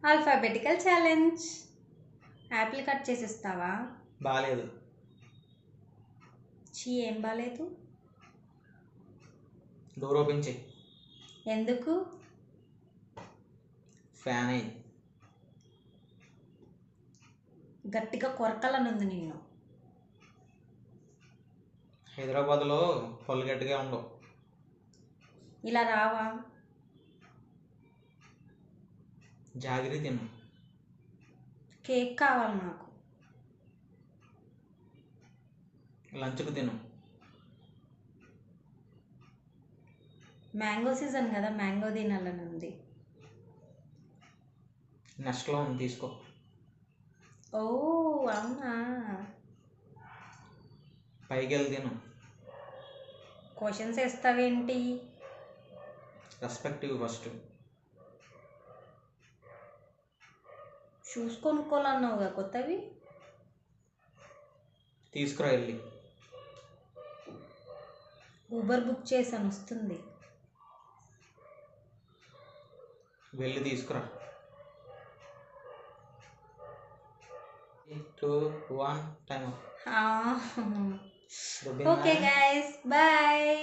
Alphabetical challenge. Apple cut చేసిస్తావా? బాలేదు. ఏం బాలేదు? డోర్ ఓపెన్ చెయ్యి. ఎందుకు? ఫ్యాన్ అయింది. గట్టిగా కొరకాలనుంది నిన్ను. హైదరాబాద్లో పళ్ళు గట్టిగా ఉండవు. ఇలా రావా? జాగిరి తిను. కేక్ కావాలి నాకు. లంచ్కు తిను. మ్యాంగో సీజన్ కదా, మ్యాంగో తినాలని ఉంది. నెక్స్ట్లో ఉంది, తీసుకో. ఓ అవునా? పైకి వెళ్ళి తిను. క్వశ్చన్స్ వేస్తావేంటి? Respective first. షూస్ కొనుక్కోవాలన్నావుగా కొత్తవి. తీసుకురా వెళ్ళి. ఊబర్ బుక్ చేశాను, వస్తుంది. వెళ్ళి తీసుకురా. 2, 1 టైం. Okay guys, bye.